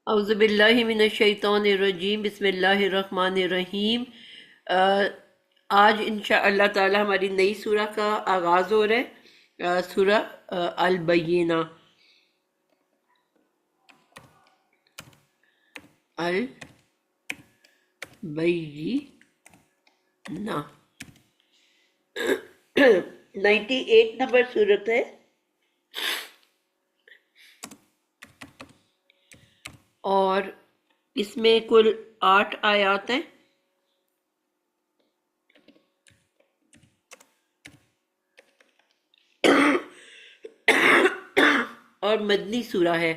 اعوذ باللہ من الشیطان الرجیم، بسم اللہ الرحمن الرحیم۔ آج انشاءاللہ تعالی ہماری نئی سورہ کا آغاز ہو رہا ہے، سورہ البینہ۔ البینہ 98 نمبر سورت ہے، اور اس میں کل 8 آیات ہیں، اور مدنی سورہ ہے۔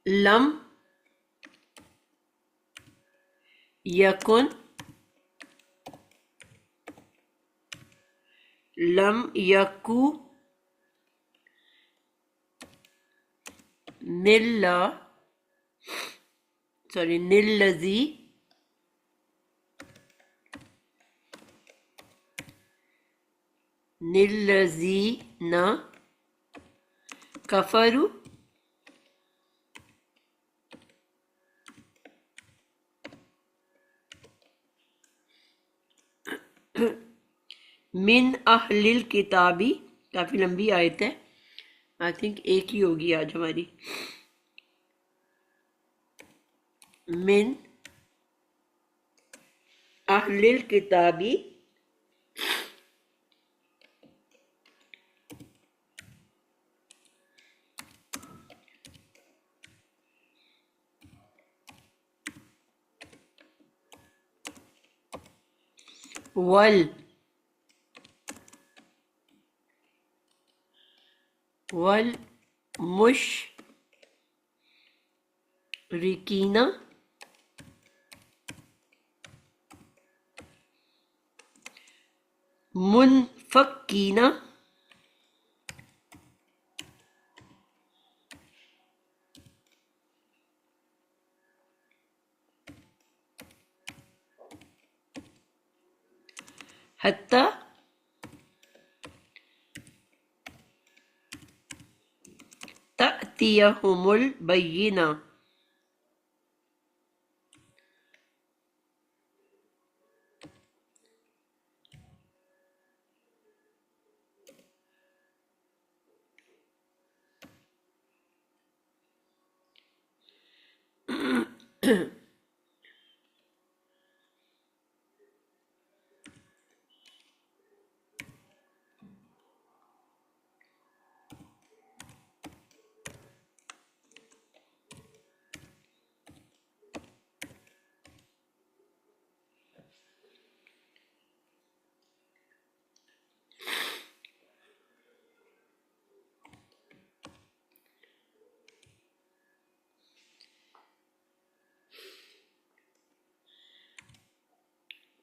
لم یکن لم یکو نلذی نلذین کفروا من اہل الکتابی، کافی لمبی آیت ہے، آئی تھنک ایک ہی ہوگی آج ہماری۔ من اہل الکتابی والمشرکین منفکین حتی تأتیہم البینہ۔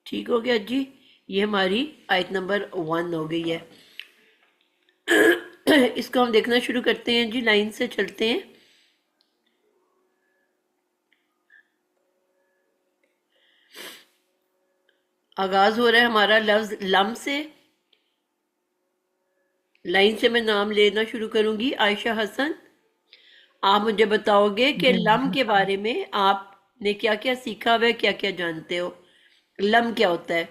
ٹھیک ہو گیا جی، یہ ہماری آیت نمبر 1 ہو گئی ہے۔ اس کو ہم دیکھنا شروع کرتے ہیں جی، لائن سے چلتے ہیں۔ آغاز ہو رہا ہے ہمارا لفظ لم سے۔ لائن سے میں نام لینا شروع کروں گی۔ عائشہ حسن، آپ مجھے بتاؤ گے کہ جی لم کے بارے میں آپ نے کیا کیا سیکھا ہوا ہے، کیا کیا جانتے ہو؟ لم کیا ہوتا ہے؟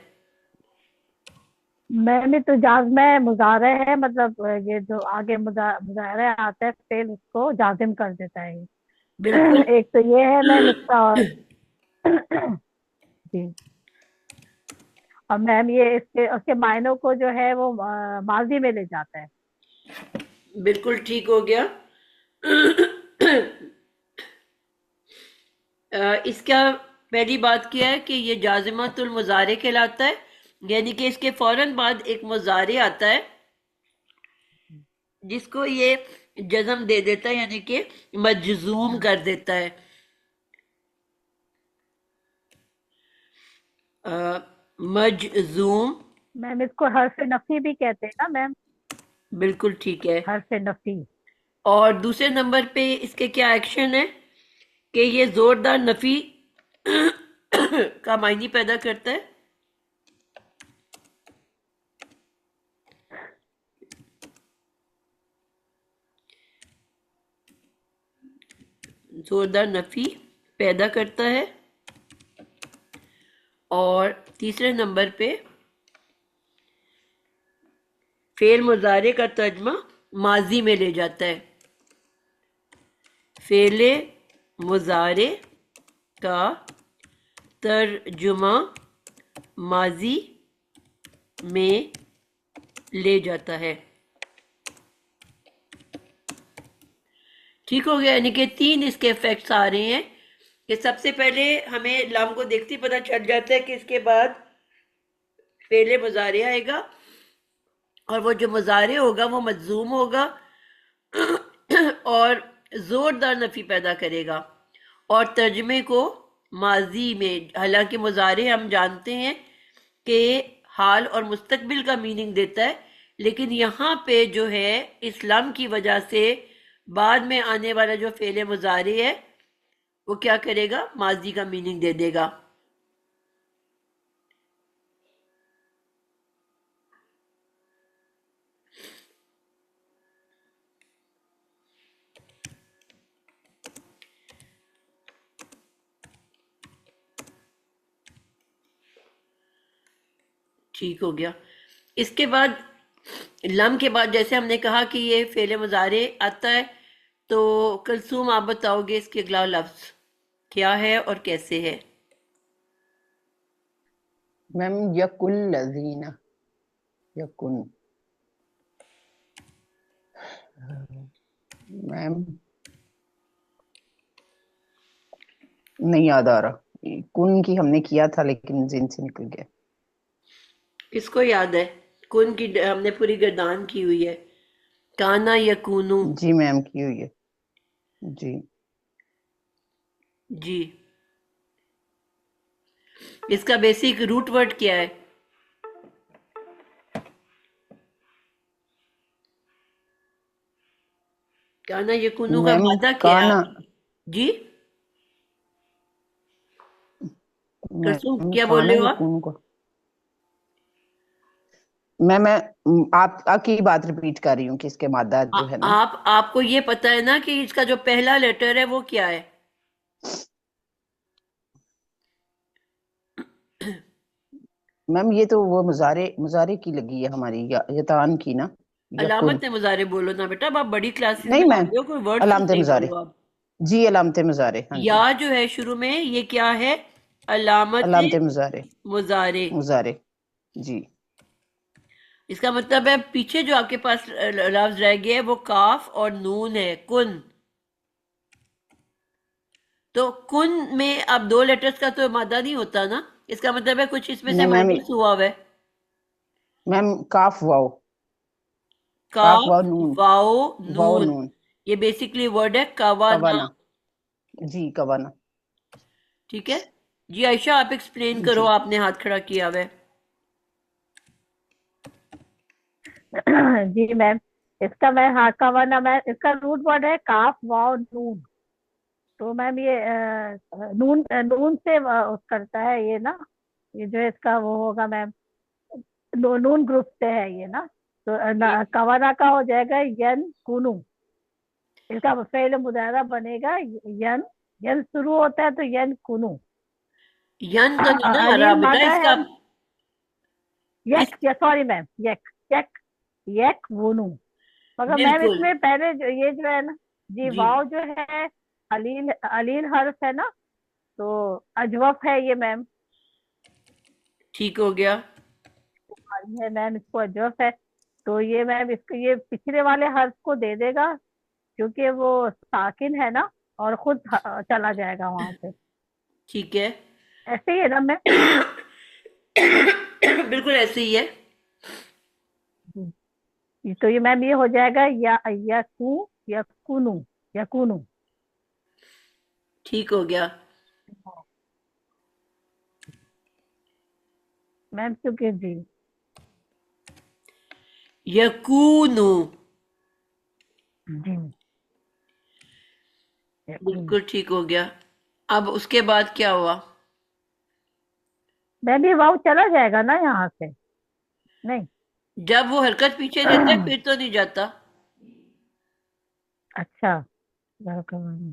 میں بھی تو جازمہ مضارع ہے، مطلب یہ جو آگے مضارع آتا ہے فعل اس کو جازم کر دیتا ہے۔ بالکل ایک تو یہ ہے میم اس کا، اور جی، اور میم یہ اس کے معنوں کو جو ہے وہ ماضی میں لے جاتا ہے۔ بالکل ٹھیک ہو گیا۔ اس کا پہلی بات کیا ہے کہ یہ جازمۃ المضارع کہلاتا ہے، یعنی کہ اس کے فوراً بعد ایک مضارع آتا ہے جس کو یہ جزم دے دیتا ہے، یعنی کہ مجزوم کر دیتا ہے۔ مجزوم، میم اس کو حرف نفی بھی کہتے ہیں نا میم، بالکل ٹھیک ہے۔ حرف نفی۔ اور دوسرے نمبر پہ اس کے کیا ایکشن ہے کہ یہ زوردار نفی کا معنی پیدا کرتا ہے۔ زوردار نفی پیدا کرتا ہے، اور تیسرے نمبر پہ فعل مضارع کا ترجمہ ماضی میں لے جاتا ہے. فعل مضارع کا ترجمہ ماضی میں لے جاتا ہے. ٹھیک ہو گیا، یعنی کہ 3 اس کے افیکٹس آ رہے ہیں کہ سب سے پہلے ہمیں لام کو دیکھتے ہی پتہ چل جاتا ہے کہ اس کے بعد فعل مضارع آئے گا، اور وہ جو مضارع ہوگا وہ مجزوم ہوگا اور زوردار نفی پیدا کرے گا، اور ترجمے کو ماضی میں، حالانکہ مضارع ہم جانتے ہیں کہ حال اور مستقبل کا میننگ دیتا ہے، لیکن یہاں پہ جو ہے اسلام کی وجہ سے بعد میں آنے والا جو فعل مضارع ہے وہ کیا کرے گا؟ ماضی کا میننگ دے دے گا. ٹھیک ہو گیا. اس کے بعد لم کے بعد جیسے ہم نے کہا کہ یہ فعل مضارع آتا ہے، تو کلثوم آپ بتاؤ گے اس کے اگلا لفظ کیا ہے اور کیسے ہے؟ میم یکن الذین، یکن میم نہیں یاد آ رہا، کن کی ہم نے کیا تھا لیکن ذہن سے نکل گیا. کس کو یاد ہے؟ کن کی ہم نے پوری گردان کی ہوئی ہے. کانا یکونو. جی میم کی ہوئی ہے. جی جی، اس کا بیسک روٹ ورڈ کیا ہے؟ کانا یکونو کا میم مادہ کیا کانا، ہے؟ جی کلثوم میم کیا بول کانا رہے ہو آپ؟ یکون کو میں آپ کی بات ریپیٹ کر رہی ہوں کہ اس کے مادہ جو ہے نا. آپ کو یہ پتا ہے نا کہ اس کا جو پہلا لیٹر ہے وہ کیا ہے؟ میم یہ تو وہ مضارع کی لگی ہے ہماری، یتان کی نا، یکن. علامت مضارع بولو نا بیٹا، اب آپ بڑی کلاسز نہیں میں میم، آتے ہو، کوئی ورڈ تو علامت صحیح مضارع، بولو آپ. جی علامت مضارع، ہاں جی یا جو ہے شروع میں یہ کیا ہے؟ علامت علامت مضارع، مضارع. مضارع جی. اس کا مطلب ہے پیچھے جو آپ کے پاس لفظ رہ گیا ہے وہ کاف اور نون ہے، کن. تو کن میں اب 2 لیٹرز کا تو مادہ نہیں ہوتا نا، اس کا مطلب ہے کچھ اس میں سے نہیں میم، مائنس ہوا ہوا ہے. میم کاف واو، کاف کاف واو نون، واو واو نون. نون، یہ بیسکلی ورڈ ہے کوانا. کوانا، جی کوانا. ٹھیک ہے جی. عائشہ آپ ایکسپلین کرو، جی آپ نے ہاتھ کھڑا کیا ہوا ہے. جی میم، اس کا میں ہاں کوانا، میں اس کا روٹ ورڈ ہے کاف واو نون. تو میم یہ نون نون سے اس کرتا ہے یہ نا، یہ جو اس کا وہ ہوگا میم، نون گروپ سے ہے یہ نا. تو کوانا کا ہو جائے گا ین کنو. اس کا فعل مضارع بنے گا ین. ین شروع ہوتا ہے تو ین کنو. ین تو نہیں نا آ رہا علیل بیٹا مانا اس ہے کا. اس یک، سوری میم، یک یک یک ونو. مگر میم اس بالکل میں پہلے جو یہ جو ہے نا، جی جی واؤ جو ہے علیل حرف ہے نا، تو اجوف ہے یہ میم. ٹھیک ہو گیا. ہے میم، اس کو اجوف ہے. تو یہ میم اس کو یہ پچھلے والے حرف کو دے دے گا، کیونکہ وہ ساکن ہے نا، اور خود چلا جائے گا وہاں سے. ٹھیک ہے ایسے ہی ہے نا میم. بالکل ایسے ہی ہے. تو یہ میم یہ ہو جائے گا یا یکو یکونو یکونو. ٹھیک ہو گیا. میم کیونکہ جی یکونو. جی یکونو. بالکل ٹھیک ہو گیا. اب اس کے بعد کیا ہوا؟ میم یہ واؤ چلا جائے گا نا یہاں سے؟ نہیں. جب وہ حرکت پیچھے دیتا ہے پھر تو نہیں جاتا. اچھا، welcome.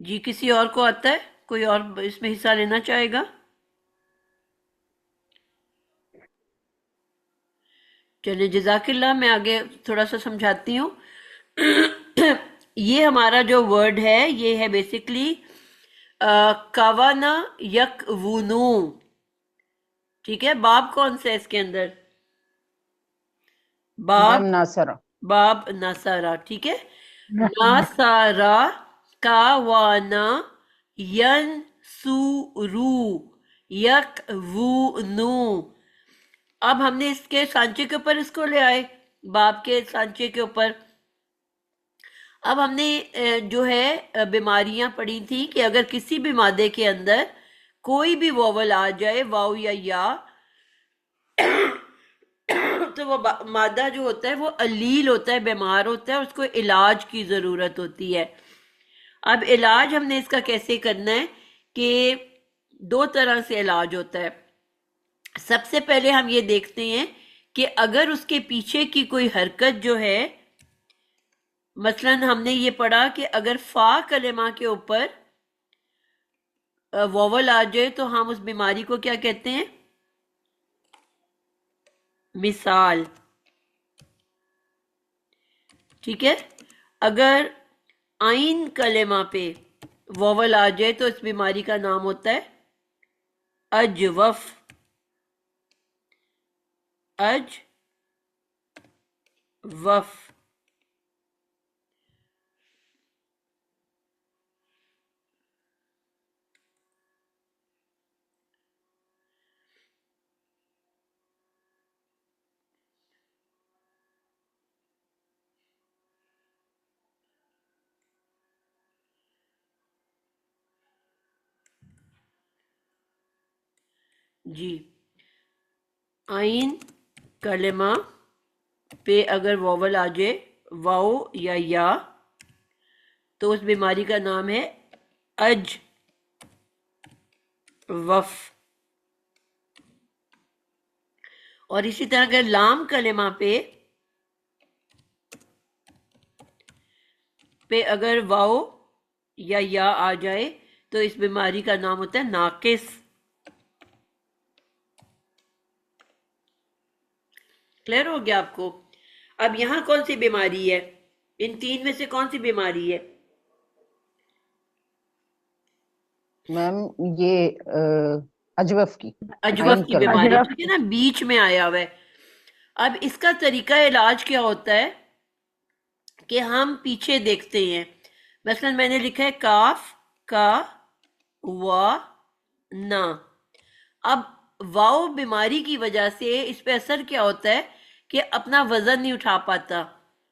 جی کسی اور کو آتا ہے؟ کوئی اور اس میں حصہ لینا چاہے گا؟ چلے جزاک اللہ، میں آگے تھوڑا سا سمجھاتی ہوں۔ یہ ہمارا جو ورڈ ہے یہ ہے بیسکلی کوانا یک ونو، ٹھیک ہے؟ باب کون سا ہے اس کے اندر؟ باب میم ناصرہ. باب نصارہ، ٹھیک ہے؟ نصارہ کاوانا ین سورو یک نو۔ اب ہم نے اس کے سانچے کے اوپر اس کو لے آئے، باب کے سانچے کے اوپر۔ اب ہم نے جو ہے بیماریاں پڑھی تھی کہ اگر کسی بھی مادے کے اندر کوئی بھی ووول آ جائے، واو یا تو وہ مادہ جو ہوتا ہے وہ علیل ہوتا ہے، بیمار ہوتا ہے، اس کو علاج کی ضرورت ہوتی ہے۔ اب علاج ہم نے اس کا کیسے کرنا ہے کہ دو طرح سے علاج ہوتا ہے۔ سب سے پہلے ہم یہ دیکھتے ہیں کہ اگر اس کے پیچھے کی کوئی حرکت جو ہے، مثلا ہم نے یہ پڑھا کہ اگر فا کلمہ کے اوپر ووول آ جائے تو ہم اس بیماری کو کیا کہتے ہیں؟ مثال، ٹھیک ہے؟ اگر آئین کلمہ پہ ووول آ جائے تو اس بیماری کا نام ہوتا ہے اجوف، اجوف۔ جی آئین کلمہ پہ اگر ووول آ جائے، واؤ یا تو اس بیماری کا نام ہے اجوف۔ اور اسی طرح اگر لام کلمہ پہ اگر واؤ یا آ جائے تو اس بیماری کا نام ہوتا ہے ناقص۔ کلیئر ہو گیا آپ کو؟ اب یہاں کون سی بیماری ہے؟ ان تین میں سے کون سی بیماری ہے؟ میم یہ اجوف کی، اجوف آئین کی کلمہ۔ بیماری، اجرف ٹھیک ہے نا؟ بیچ میں آیا ہوا ہے۔ اب اس کا طریقہ علاج کیا ہوتا ہے کہ ہم پیچھے دیکھتے ہیں۔ مثلا میں نے لکھا ہے کاف کا وا نا۔ اب واؤ بیماری کی وجہ سے اس پہ اثر کیا ہوتا ہے کہ اپنا وزن نہیں اٹھا پاتا،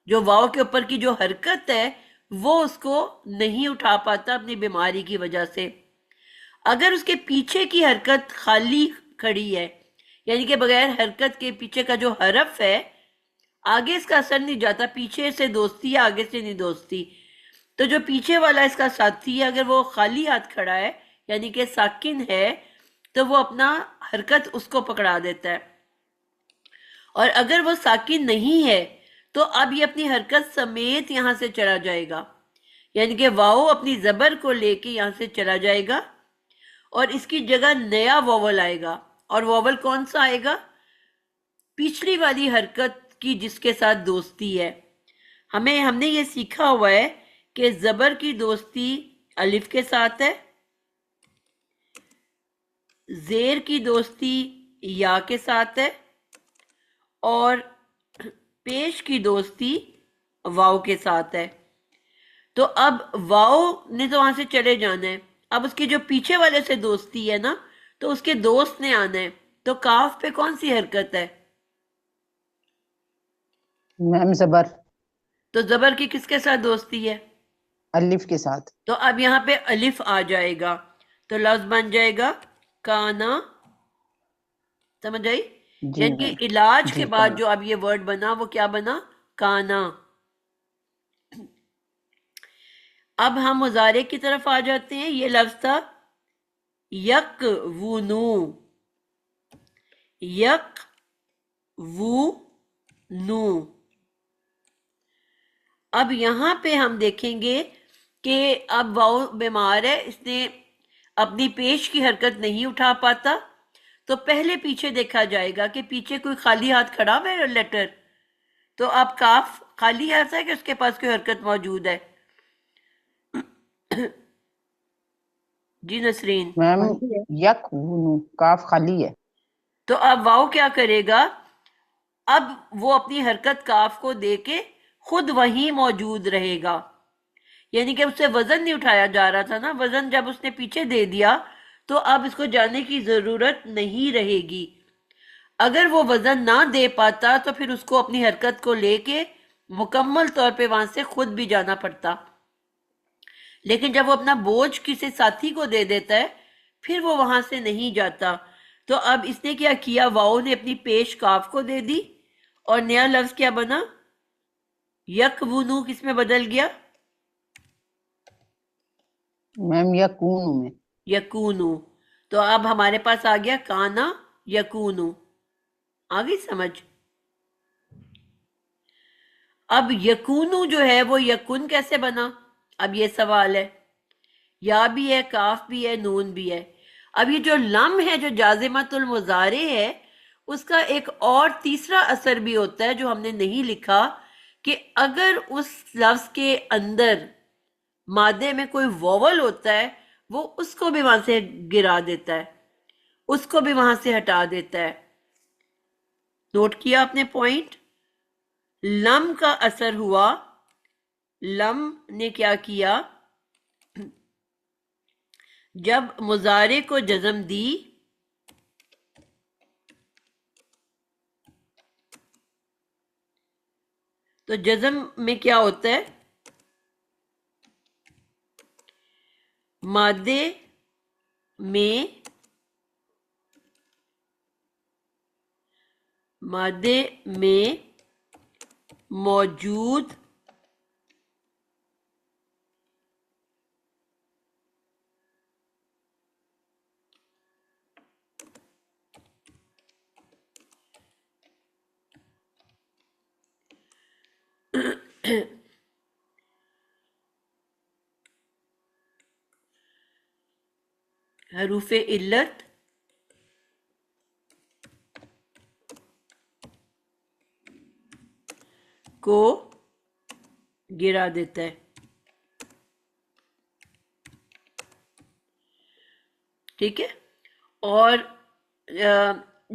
جو واؤ کے اوپر کی جو حرکت ہے وہ اس کو نہیں اٹھا پاتا اپنی بیماری کی وجہ سے۔ اگر اس کے پیچھے کی حرکت خالی کھڑی ہے، یعنی کہ بغیر حرکت کے پیچھے کا جو حرف ہے، آگے اس کا اثر نہیں جاتا، پیچھے سے دوستی ہے آگے سے نہیں دوستی، تو جو پیچھے والا اس کا ساتھی ہے اگر وہ خالی ہاتھ کھڑا ہے یعنی کہ ساکن ہے تو وہ اپنا حرکت اس کو پکڑا دیتا ہے۔ اور اگر وہ ساکن نہیں ہے تو اب یہ اپنی حرکت سمیت یہاں سے چلا جائے گا، یعنی کہ واؤ اپنی زبر کو لے کے یہاں سے چلا جائے گا اور اس کی جگہ نیا ووول آئے گا۔ اور ووول کون سا آئے گا؟ پچھلی والی حرکت کی جس کے ساتھ دوستی ہے۔ ہم نے یہ سیکھا ہوا ہے کہ زبر کی دوستی الف کے ساتھ ہے، زیر کی دوستی یا کے ساتھ ہے، اور پیش کی دوستی واؤ کے ساتھ ہے۔ تو اب واؤ نے تو وہاں سے چلے جانا ہے، اب اس کے جو پیچھے والے سے دوستی ہے نا تو اس کے دوست نے آنا ہے۔ تو کاف پہ کون سی حرکت ہے؟ میم زبر، تو زبر کی کس کے ساتھ دوستی ہے؟ الف کے ساتھ۔ تو اب یہاں پہ الف آ جائے گا تو لفظ بن جائے گا کانا۔ سمجھ آئی؟ جی یعنی میم، کہ علاج کے جی بعد کانا۔ جو اب یہ ورڈ بنا وہ کیا بنا؟ کانا۔ اب ہم مضارع کی طرف آ جاتے ہیں۔ یہ لفظ تھا یک ونو، یک و نو۔ اب یہاں پہ ہم دیکھیں گے کہ اب واؤ بیمار ہے، اس نے اپنی پیش کی حرکت نہیں اٹھا پاتا، تو پہلے پیچھے دیکھا جائے گا کہ پیچھے کوئی خالی ہاتھ کھڑا ہوا ہے لیٹر، تو اب کاف خالی ہاتھ ہے کہ اس کے پاس کوئی حرکت موجود ہے؟ جی نسرین. میم خالی ہے. یکونو کاف خالی ہے. تو اب واؤ کیا کرے گا؟ اب وہ اپنی حرکت کاف کو دے کے خود وہیں موجود رہے گا، یعنی کہ اس سے وزن نہیں اٹھایا جا رہا تھا نا، وزن جب اس نے پیچھے دے دیا تو اب اس کو جانے کی ضرورت نہیں رہے گی. اگر وہ وزن نہ دے پاتا تو پھر اس کو اپنی حرکت کو لے کے مکمل طور پہ وہاں سے خود بھی جانا پڑتا، لیکن جب وہ اپنا بوجھ کسی ساتھی کو دے دیتا ہے پھر وہ وہاں سے نہیں جاتا. تو اب اس نے کیا کیا، واؤ نے اپنی پیش کاف کو دے دی اور نیا لفظ کیا بنا؟ یکونو. کس میں بدل گیا؟ میم یکونو میں. یکونو. تو اب ہمارے پاس آ گیا کانا یکونو. آگئی سمجھ؟ اب یکونو جو ہے وہ یکن کیسے بنا؟ اب یہ سوال ہے. یا بھی ہے، کاف بھی ہے، نون بھی ہے. اب یہ جو لم ہے جو جازمت المضارع ہے، اس کا ایک اور تیسرا اثر بھی ہوتا ہے جو ہم نے نہیں لکھا، کہ اگر اس لفظ کے اندر مادے میں کوئی ووول ہوتا ہے وہ اس کو بھی وہاں سے گرا دیتا ہے، اس کو بھی وہاں سے ہٹا دیتا ہے. نوٹ کیا آپ نے پوائنٹ؟ لم کا اثر ہوا، لم نے کیا کیا، جب مضارع کو جزم دی تو جزم میں کیا ہوتا ہے؟ مادے میں موجود حروف علت کو گرا دیتا ہے. ٹھیک ہے؟ اور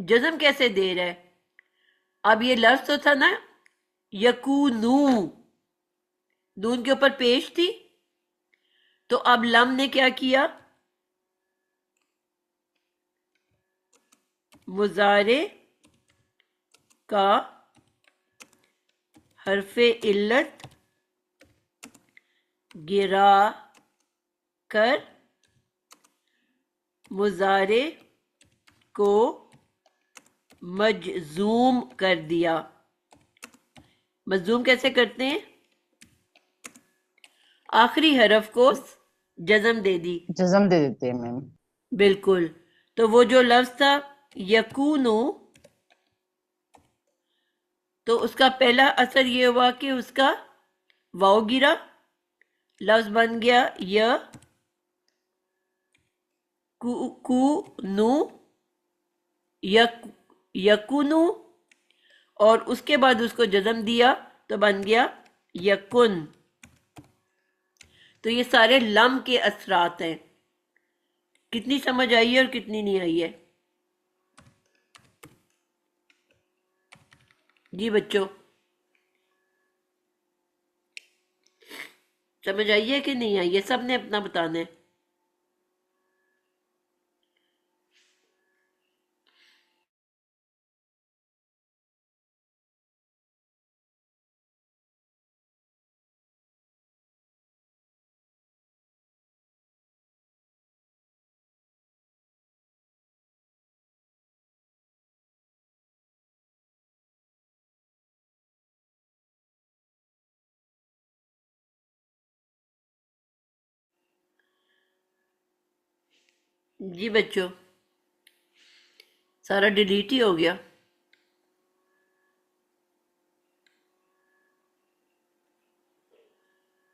جزم کیسے دے رہا ہے؟ اب یہ لفظ تو تھا نا یکونو، نون کے اوپر پیش تھی، تو اب لم نے کیا کیا، مضارع کا حرف علت گرا کر مضارع کو مجزوم کر دیا. مجزوم کیسے کرتے ہیں؟ آخری حرف کو جزم دے دی. جزم دے دیتے ہیں میم. بالکل. تو وہ جو لفظ تھا یکونو، تو اس کا پہلا اثر یہ ہوا کہ اس کا واؤ گرا، لفظ بن گیا یکونو، یکونو، اور اس کے بعد اس کو جزم دیا تو بن گیا یکن. تو یہ سارے لم کے اثرات ہیں. کتنی سمجھ آئی ہے اور کتنی نہیں آئی ہے؟ جی بچوں، سمجھ آئی ہے کہ نہیں آئی ہے؟ سب نے اپنا بتانا ہے. جی بچوں، سارا ڈیلیٹ ہی ہو گیا.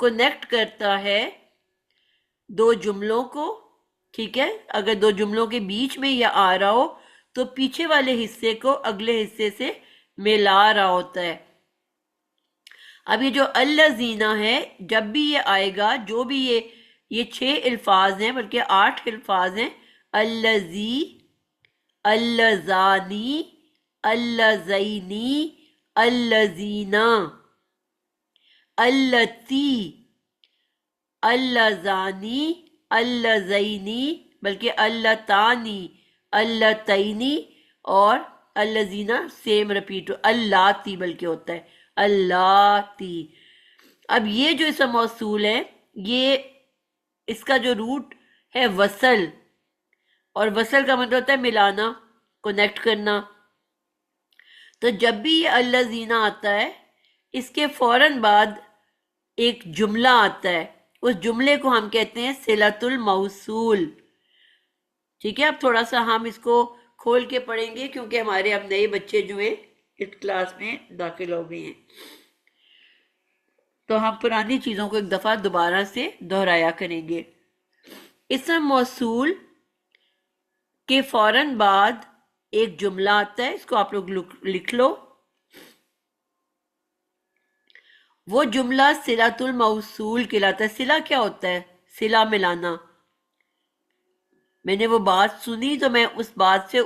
کنیکٹ کرتا ہے دو جملوں کو، ٹھیک ہے؟ اگر دو جملوں کے بیچ میں یہ آ رہا ہو تو پیچھے والے حصے کو اگلے حصے سے ملا رہا ہوتا ہے۔ اب یہ جو الذین ہے، جب بھی یہ آئے گا، جو بھی یہ 6 الفاظ ہیں، بلکہ 8 الفاظ ہیں، الذی، اللذانی، اللذینی، الذین، اللتی، اللذانی، اللذینی، بلکہ اللتانی، اللتینی، اور الذین سیم رپیٹ، اللاتی بلکہ ہوتا ہے، اللاتی۔ اب یہ جو اسم موصول ہے، یہ اس کا جو روٹ ہے وصل، اور وصل کا مطلب ہوتا ہے ملانا، کنیکٹ کرنا۔ تو جب بھی یہ الذین آتا ہے، اس کے فوراً بعد ایک جملہ آتا ہے، اس جملے کو ہم کہتے ہیں صلۃ الموصول، ٹھیک ہے؟ اب تھوڑا سا ہم اس کو کھول کے پڑھیں گے، کیونکہ ہمارے اب نئے بچے جو ہیں اس کلاس میں داخل ہو گئے ہیں، تو ہم پرانی چیزوں کو ایک دفعہ دوبارہ سے دہرایا کریں گے۔ اسم موصول کے فوراً بعد ایک جملہ آتا ہے، اس کو آپ لوگ لکھ لو۔ وہ جملہ صلۃ الموصول کہلاتا ہے۔ صلہ کیا ہوتا ہے؟ صلہ ملانا۔ میں نے وہ بات سنی تو میں اس بات سے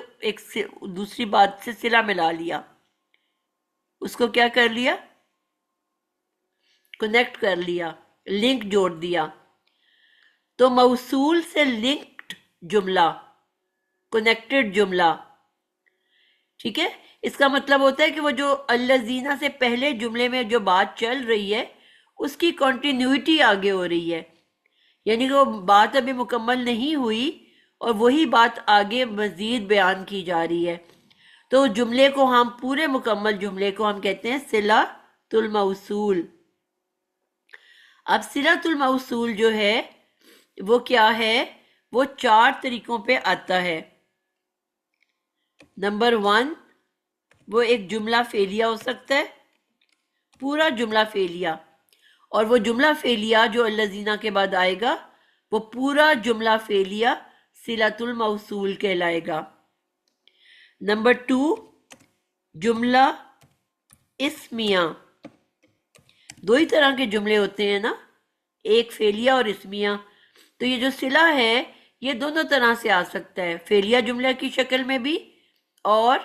دوسری بات سے صلہ ملا لیا، اس کو کیا کر لیا؟ کنیکٹ کر لیا، لنک جوڑ دیا۔ تو موصول سے لنکڈ جملہ، کنیکٹڈ جملہ، ٹھیک ہے؟ اس کا مطلب ہوتا ہے کہ وہ جو الذین سے پہلے جملے میں جو بات چل رہی ہے، اس کی کنٹینیوٹی آگے ہو رہی ہے، یعنی کہ وہ بات ابھی مکمل نہیں ہوئی اور وہی بات آگے مزید بیان کی جا رہی ہے۔ تو جملے کو ہم پورے مکمل جملے کو ہم کہتے ہیں صلۃ الموصول۔ اب صلۃ الموصول جو ہے وہ کیا ہے؟ وہ 4 طریقوں پہ آتا ہے۔ نمبر 1، وہ ایک جملہ فعلیہ ہو سکتا ہے، پورا جملہ فعلیہ، اور وہ جملہ فعلیہ جو الذین کے بعد آئے گا، وہ پورا جملہ فعلیہ صلۃ الموصول کہلائے گا۔ نمبر 2، جملہ اسمیہ۔ 2 ہی طرح کے جملے ہوتے ہیں نا، ایک فعلیہ اور اسمیہ۔ تو یہ جو صلہ ہے یہ دونوں طرح سے آ سکتا ہے، فعلیہ جملہ کی شکل میں بھی اور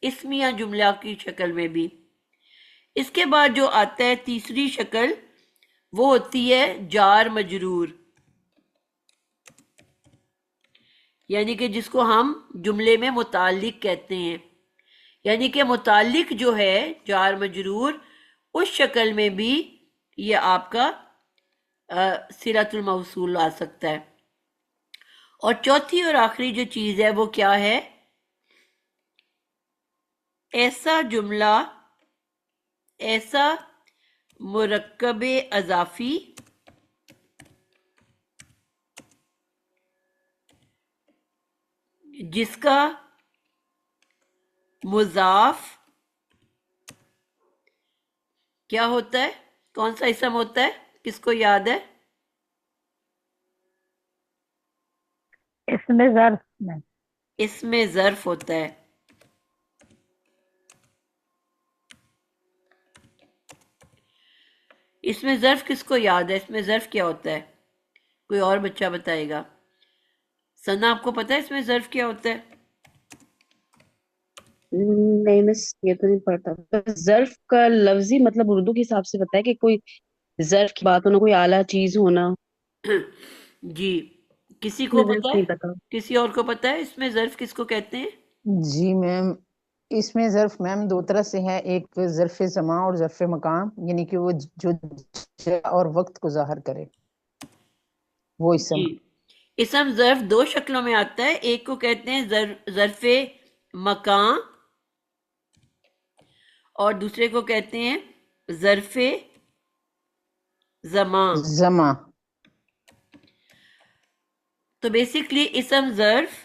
اسمیہ جملہ کی شکل میں بھی۔ اس کے بعد جو آتا ہے تیسری شکل، وہ ہوتی ہے جار مجرور، یعنی کہ جس کو ہم جملے میں متعلق کہتے ہیں، یعنی کہ متعلق جو ہے جار مجرور، اس شکل میں بھی یہ آپ کا صلۃ الموصول آ سکتا ہے۔ اور چوتھی اور آخری جو چیز ہے وہ کیا ہے؟ ایسا جملہ، ایسا مرکب اضافی جس کا مضاف کیا ہوتا ہے؟ کون سا اسم ہوتا ہے؟ کس کو یاد ہے؟ اس میں ظرف میں اس میں ظرف ہوتا ہے۔ اس میں ظرف کس کو یاد ہے؟ اس میں ظرف کیا ہوتا ہے؟ کوئی اور بچہ بتائے گا؟ ثنا آپ کو پتا ہے اس میں ظرف کیا ہوتا ہے؟ نہیں مس، یہ تو نہیں پڑھتا۔ بس ظرف کا لفظی مطلب اردو کے حساب سے پتا ہے کہ کوئی ظرف کی بات ہونا، کوئی اعلیٰ چیز ہونا۔ جی، کسی اس کو میں ظرف پتا ہے؟ نہیں پتا۔ کسی اور کو پتا ہے اس میں ظرف کس کو کہتے ہیں؟ جی میم، اس میں ظرف میم 2 طرح سے ہے، ایک ظرف زمان اور ظرف مقام، یعنی کہ وہ جو جگہ اور وقت کو ظاہر کرے وہ اسم۔ جی، اسم ظرف 2 شکلوں میں آتا ہے، ایک کو کہتے ہیں ظرف مکان اور دوسرے کو کہتے ہیں ظرف زمان۔ زمان۔ تو بیسیکلی اسم ظرف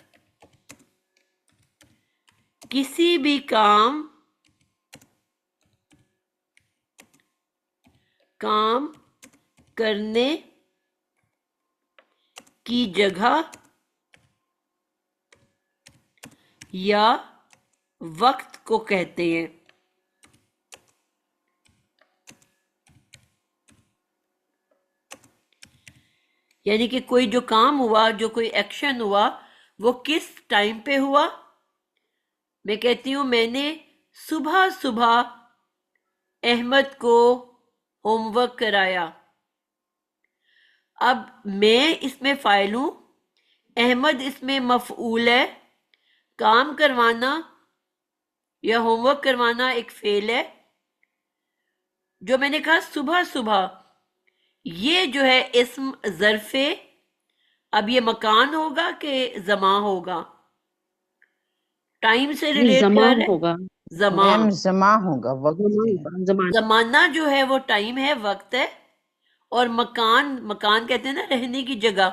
کسی بھی کام کام کرنے کی جگہ یا وقت کو کہتے ہیں. یعنی کہ کوئی جو کام ہوا، جو کوئی ایکشن ہوا، وہ کس ٹائم پہ ہوا. میں کہتی ہوں میں نے صبح صبح احمد کو ہوم ورک کرایا. اب میں اس میں فاعل ہوں، احمد اس میں مفعول ہے، کام کروانا یا ہوم ورک کروانا ایک فعل ہے. جو میں نے کہا صبح صبح، یہ جو ہے اسم ظرف ہے. اب یہ مکان ہوگا کہ زمان ہوگا؟ ٹائم سے ریلیٹ کر زمان ہے ہوگا. زمان. میم زماں ہوگا، وقت زمان ہے. ہوگا، زمان. زمانہ جو ہے وہ ٹائم ہے، وقت ہے. اور مکان، مکان کہتے ہیں نا رہنے کی جگہ،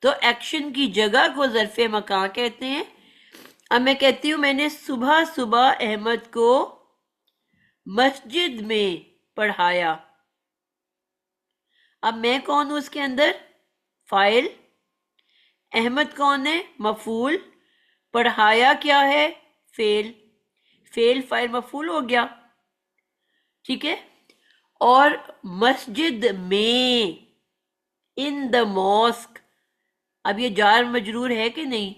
تو ایکشن کی جگہ کو ظرف مکان کہتے ہیں. اب میں کہتی ہوں میں نے صبح صبح احمد کو مسجد میں پڑھایا. اب میں کون ہوں اس کے اندر؟ فاعل. احمد کون ہے؟ مفعول. پڑھایا کیا ہے؟ فعل. فعل فاعل مفعول ہو گیا. ٹھیک ہے. اور مسجد میں، ان دا ماسک، اب یہ جار مجرور ہے کہ نہیں؟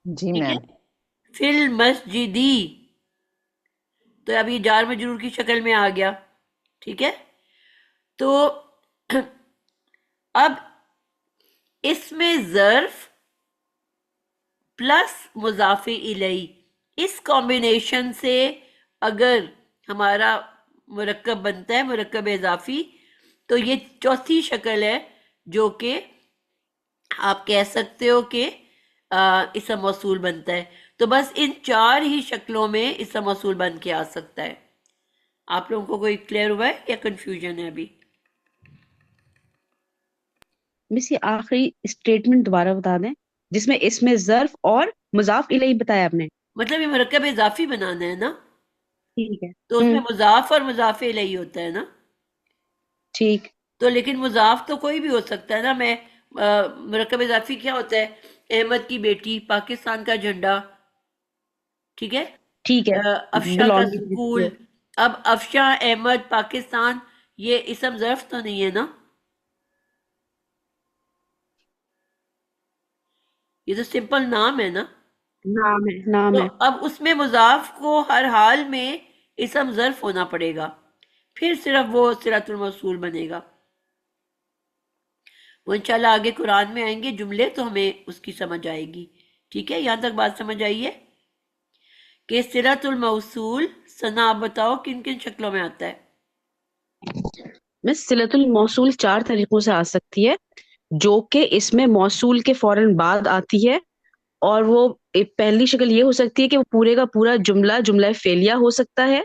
جی ٹھیک ہے. میم. فی المسجدی، تو اب یہ جار مجرور کی شکل میں آ گیا. ٹھیک ہے. تو اب اس میں ظرف پلس مضاف الیہ، اس کمبینیشن سے اگر ہمارا مرکب بنتا ہے، مرکب اضافی، تو یہ چوتھی شکل ہے جو کہ آپ کہہ سکتے ہو کہ اسم موصول بنتا ہے. تو بس ان چار ہی شکلوں میں اسم موصول بن کے آ سکتا ہے. آپ لوگوں کو کوئی کلیئر ہوا ہے یا کنفیوژن ہے ابھی؟ مس یہ آخری اسٹیٹمنٹ دوبارہ بتا دیں جس میں اس میں ظرف اور مضاف الیہ بتایا آپ نے. مطلب یہ مرکب اضافی بنانا ہے نا، ٹھیک ہے. تو اس میں مضاف اور مضاف الیہ ہوتا ہے نا. ٹھیک. تو لیکن مضاف تو کوئی بھی ہو سکتا ہے نا. میں مرکب اضافی کیا ہوتا ہے؟ احمد کی بیٹی، پاکستان کا جھنڈا. ٹھیک ہے. ٹھیک ہے. افشا کا سکول. اب افشا، احمد، پاکستان، یہ اسم ظرف تو نہیں ہے نا، یہ تو سمپل نام ہے نا. نام ہے، نام تو ہے. اب اس میں مضاف کو ہر حال میں اسم ظرف ہونا پڑے گا، پھر صرف وہ صلۃ الموصول بنے گا. وہ انشاءاللہ آگے قرآن میں آئیں گے جملے تو ہمیں اس کی سمجھ آئے گی. ٹھیک ہے. یہاں تک بات سمجھ آئیے کہ صلۃ الموصول ثنا آپ بتاؤ کن کن شکلوں میں آتا ہے؟ میں صلۃ الموصول 4 طریقوں سے آ سکتی ہے، جو کہ اس میں موصول کے فوراً بعد آتی ہے. اور وہ پہلی شکل یہ ہو سکتی ہے کہ وہ پورے کا پورا جملہ جملہ فعلیہ ہو سکتا ہے،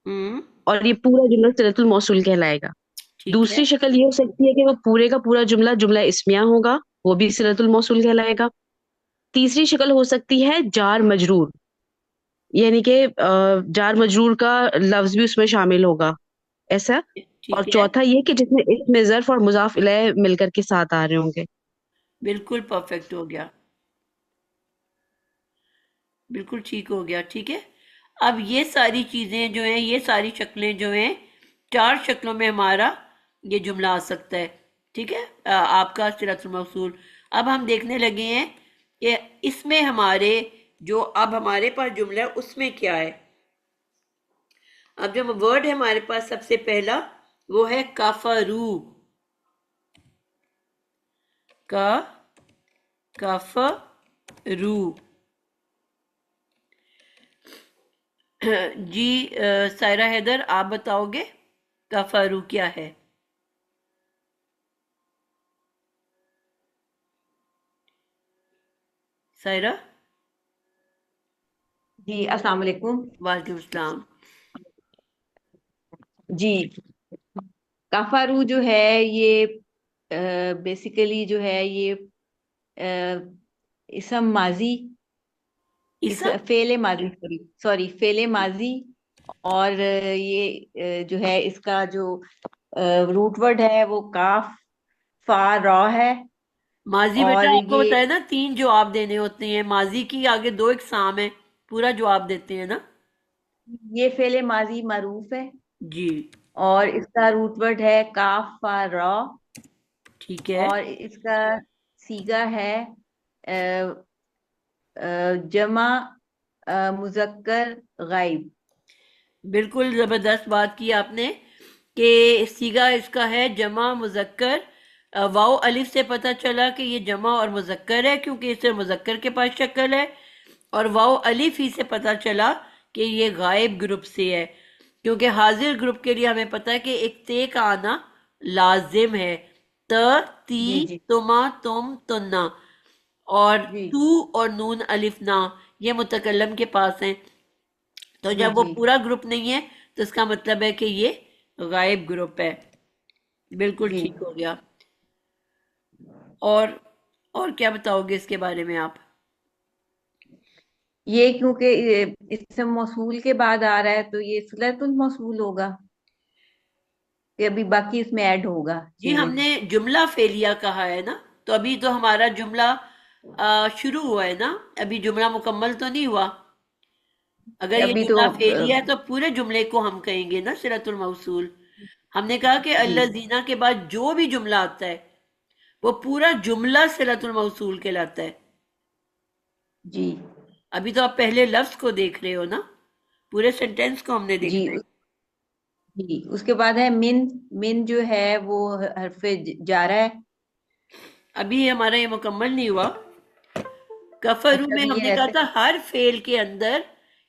ہوں. اور یہ پورا جملہ صلۃ الموصول کہلائے گا. ٹھیک ہے. دوسری شکل یہ ہو سکتی ہے کہ وہ پورے کا پورا جملہ جملہ اسمیہ ہوگا، وہ بھی صلۃ الموصول کہلائے گا. تیسری شکل ہو سکتی ہے جار مجرور، یعنی کہ جار مجرور کا لفظ بھی اس میں شامل ہوگا ایسا. اور ٹھیک ہے. چوتھا یہ کہ جس میں اس میں ظرف اور مضاف الیہ مل کر کے ساتھ آ رہے ہوں گے. بالکل پرفیکٹ ہو گیا، بالکل ٹھیک ہو گیا. ٹھیک ہے. اب یہ ساری چیزیں جو ہیں، یہ ساری شکلیں جو ہیں، 4 شکلوں میں ہمارا یہ جملہ آ سکتا ہے. ٹھیک ہے. آپ کا صلۃ الموصول. اب ہم دیکھنے لگے ہیں کہ اس میں ہمارے جو اب ہمارے پاس جملہ ہے اس میں کیا ہے. اب جو ورڈ ہے ہمارے پاس سب سے پہلا وہ ہے کفرو. کفرو. جی سائرہ حیدر آپ بتاؤ گے کفرو کیا ہے؟ سائرہ. جی السلام علیکم. وعلیکم السلام. جی کفارو جو ہے یہ بیسیکلی جو ہے یہ اسم ماضی، اسم فعل ماضی، سوری فعل ماضی اور یہ جو ہے اس کا جو روٹ ورڈ ہے وہ کاف فا را ہے. ماضی اور بیٹا آپ کو یہ بتایا نا 3 جواب دینے ہوتے ہیں، ماضی کی آگے 2 اقسام ہیں، پورا جواب دیتے ہیں نا. فعل ماضی معروف ہے جی اور اس کا روٹ ورڈ ہے کاف فا را. ٹھیک ہے. اور اس کا سیگا ہے جمع مذکر غائب. بالکل زبردست بات کی آپ نے کہ سیگا اس کا ہے جمع مذکر. واؤ الف سے پتہ چلا کہ یہ جمع اور مذکر ہے کیونکہ اس سے مذکر کے پاس شکل ہے، اور واؤ الف ہی سے پتہ چلا کہ یہ غائب گروپ سے ہے کیونکہ حاضر گروپ کے لیے ہمیں پتہ ہے کہ ایک تے کا آنا لازم ہے. ت تی جی جی تما تم تنا، اور جی تو اور نون الف نا یہ متکلم کے پاس ہیں. تو جی جب وہ جی پورا گروپ نہیں ہے تو اس کا مطلب ہے کہ یہ غائب گروپ ہے. بالکل جی. ٹھیک ہو گیا. اور اور کیا بتاؤ گے اس کے بارے میں آپ؟ یہ کیونکہ اسم موصول کے بعد آ رہا ہے تو یہ صلۃ الموصول ہوگا کہ ابھی باقی اس میں ایڈ ہوگا جی ہم چیزیں. نے جملہ فعلیہ کہا ہے نا، تو ابھی تو ہمارا جملہ شروع ہوا ہے نا، ابھی جملہ مکمل تو نہیں ہوا. اگر یہ ابھی تو جملہ فعلیہ ہے تو پورے جملے کو ہم کہیں گے نا صلۃ الموصول. ہم نے کہا کہ جی الذین کے بعد جو بھی جملہ آتا ہے وہ پورا جملہ صلۃ الموصول کہلاتا ہے. جی ابھی تو آپ پہلے لفظ کو دیکھ رہے ہو نا، پورے سینٹینس کو ہم نے جی دیکھنا ہے. جی. اس کے بعد ہے من. من جو ہے وہ حرف جارہ ہے. ابھی ہمارا یہ مکمل نہیں ہوا. کفرو اچھا میں ابھی ہم یہ نے کہا ایسے تھا ہر فعل کے اندر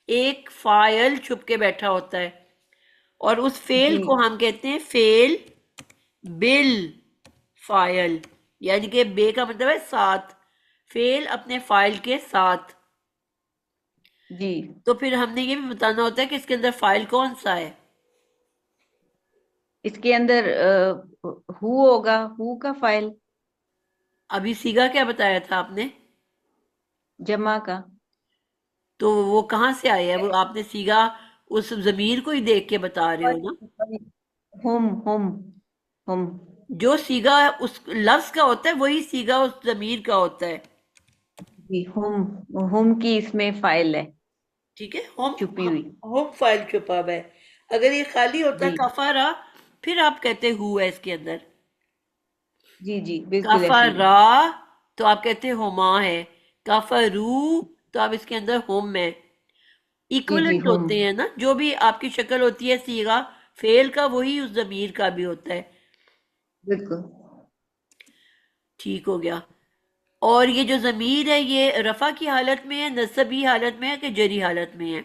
ایک فاعل چھپ کے بیٹھا ہوتا ہے، اور اس فعل جی کو ہم کہتے ہیں فعل بل فاعل، یعنی کہ بے کا مطلب ہے ساتھ، فعل اپنے فاعل کے ساتھ. جی. تو پھر ہم نے یہ بھی بتانا ہوتا ہے کہ اس کے اندر فاعل کون سا ہے. اس کے اندر ہو ہوگا، ہو کا فائل ابھی سیگا کیا بتایا تھا آپ نے؟ جمع کا. تو وہ کہاں سے آیا ہے؟ وہ آپ نے سیگا اس ضمیر کو ہی دیکھ کے بتا رہے ہو نا. ہم ہم ہم. جو سیگا اس لفظ کا ہوتا ہے وہی سیگا اس ضمیر کا ہوتا ہے. جی ہم کی اس میں فائل ہے ٹھیک ہے. ہوم چھپی ہوئی. ہوم فائل چھپا ہوا ہے. اگر یہ خالی ہوتا جی کفارا پھر آپ کہتے ہو ہے اس کے اندر. جی جی بالکل ایسے ہی. کفارا تو آپ کہتے ہوما ہے، کفرو تو آپ اس کے اندر ہوم ہے. جی جی ایکولنٹ ہم ہوتے ہیں نا، جو بھی آپ کی شکل ہوتی ہے سیگا فعل کا وہی اس ضمیر کا بھی ہوتا ہے. بالکل. ٹھیک ہو گیا. اور یہ جو ضمیر ہے یہ رفع کی حالت میں ہے، نصبی حالت میں ہے کہ جری حالت میں ہے؟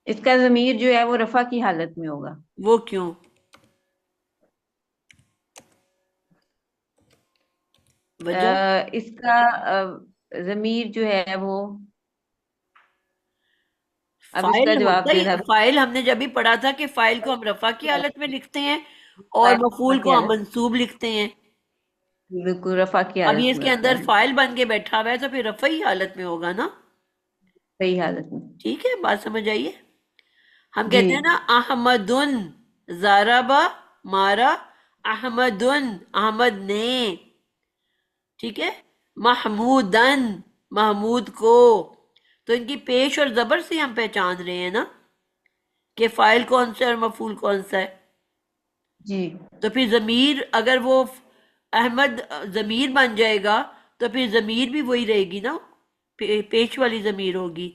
اس کا ضمیر جو ہے وہ رفع کی حالت میں ہوگا. وہ کیوں؟ وجہ؟ اس کا ضمیر جو ہے وہ اب اس کا فائل جواب ہوتا ہی، دینا فائل ہم نے جب بھی پڑھا تھا کہ فائل کو ہم رفع کی حالت میں لکھتے ہیں اور رفع مفعول کی کو ہم حالت. منصوب لکھتے ہیں. بالکل رفع کی اب یہ حالت اس میں کے ہوتا اندر ہے. فائل بن کے بیٹھا ہوا ہے تو پھر رفعی حالت میں ہوگا نا. صحیح حالت میں. ٹھیک ہے، بات سمجھ آئیے. ہم جی کہتے ہیں نا احمدن ضربا مارا، احمدن احمد نے، ٹھیک ہے. محمودن محمود کو. تو ان کی پیش اور زبر سے ہم پہچان رہے ہیں نا کہ فائل کون سا ہے اور مفعول کون سا ہے. جی تو پھر ضمیر اگر وہ احمد ضمیر بن جائے گا تو پھر ضمیر بھی وہی رہے گی نا، پیش والی ضمیر ہوگی.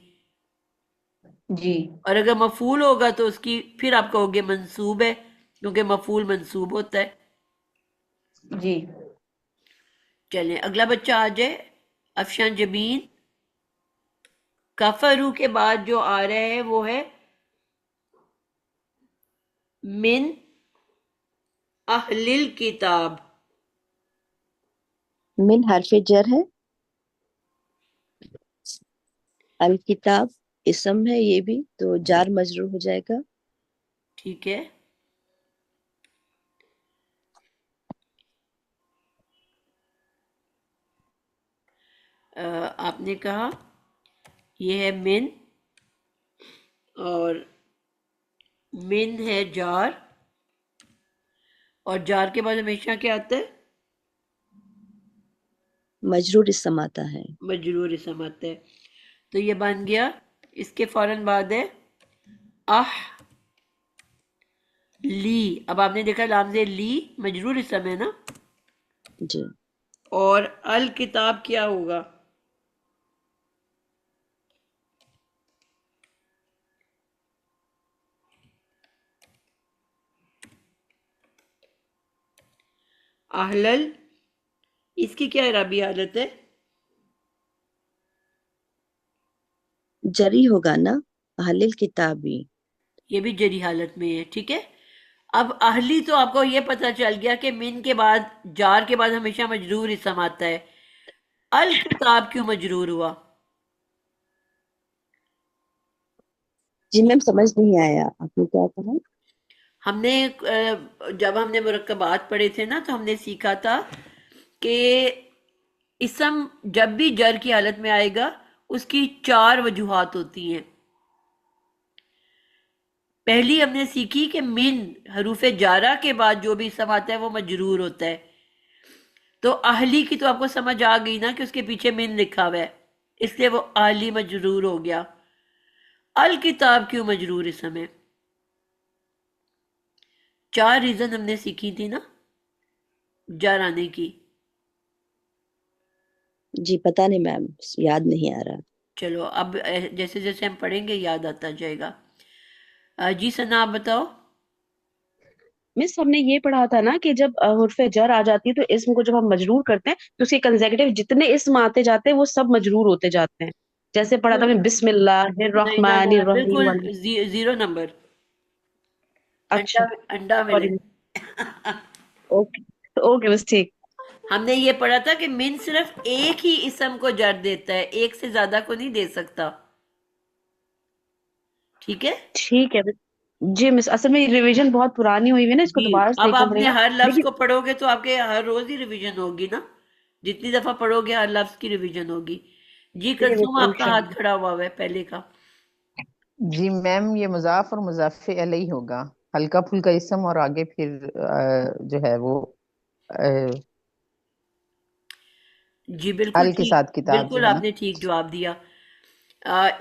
جی اور اگر مفعول ہوگا تو اس کی پھر آپ کہو گے منصوب ہے کیونکہ مفعول منصوب ہوتا ہے. جی. چلیں اگلا بچہ آ جائے. افشان جبین. کفرو کے بعد جو آ رہا ہے وہ ہے من اہل الکتاب. من حرف جر ہے، الکتاب اسم ہے، یہ بھی تو جار مجرور ہو جائے گا. ٹھیک ہے. آپ نے کہا یہ ہے من اور من ہے جار، اور جار کے بعد ہمیشہ کیا آتا ہے؟ مجرور اسم آتا ہے. مجرور اسم آتا ہے. تو یہ بن گیا. اس کے فوراً بعد ہے اح لی. اب آپ نے دیکھا لام سے لی مجرور اسم ہے نا. جی. اور الکتاب کیا ہوگا؟ اہلل، اس کی کیا عربی حالت ہے؟ جری ہوگا نا، اہل الکتابی. یہ بھی جری حالت میں ہے. ٹھیک ہے. اب اہلی تو آپ کو یہ پتہ چل گیا کہ من کے بعد جار کے بعد ہمیشہ مجرور اسم آتا ہے. الکتاب کیوں مجرور ہوا؟ جی میم سمجھ نہیں آیا آپ نے کیا کہا. ہم نے جب ہم نے مرکبات پڑھے تھے نا تو ہم نے سیکھا تھا کہ اسم جب بھی جر کی حالت میں آئے گا اس کی 4 وجوہات ہوتی ہیں. پہلی ہم نے سیکھی کہ من حروف جارہ کے بعد جو بھی اسم آتا ہے وہ مجرور ہوتا ہے. تو اہلی کی تو آپ کو سمجھ آ گئی نا کہ اس کے پیچھے من لکھا ہوا ہے، اس لیے وہ اہلی مجرور ہو گیا. الکتاب کیوں مجرور اسم ہے؟ 4 ریزن ہم نے سیکھی تھی نا جر آنے کی. جی پتہ نہیں میم، یاد نہیں آ رہا. چلو اب جیسے جیسے ہم پڑھیں گے یاد آتا جائے گا. جی ثنا آپ بتاؤ. مس ہم نے یہ پڑھا تھا نا کہ جب حرف جر آ جاتی ہے تو اسم کو جب ہم مجرور کرتے ہیں تو اس کے کنزیکٹیو جتنے اسم آتے جاتے ہیں وہ سب مجرور ہوتے جاتے ہیں. جیسے پڑھا تھا ہم نے بسم اللہ نہیں نہ الرحمن نہ الرحیم بالکل 0 نمبر. انڈا اچھا انڈا سوری. ملے. اوکے اوکے بس ٹھیک. ہم نے یہ پڑھا تھا کہ من صرف ایک ہی اسم کو جر دیتا ہے، ایک سے زیادہ کو نہیں دے سکتا. ٹھیک ہے. ٹھیک ہے جی مس، اصل میں ریویژن بہت پرانی ہوئی ہوئی ہے نا، اس کو جی دوبارہ سے اب دیکھنا آپ پڑے نے گا. ہر لفظ لیکن کو پڑھو گے تو آپ کے ہر روز ہی ریویژن ہوگی نا. جتنی دفعہ پڑھو گے ہر لفظ کی ریویژن ہوگی. جی ٹھیک ہے کلثوم مس آپ کا ہاتھ انشاءاللہ. کھڑا ہوا ہے پہلے کا. جی میم یہ مضاف اور مضاف الیہ ہوگا، ہلکا پھلکا اسم اور آگے پھر جو ہے وہ جی بالکل ال کے ٹھیک، ساتھ کتاب جو بالکل ہے آپ نا. نے ٹھیک جواب دیا.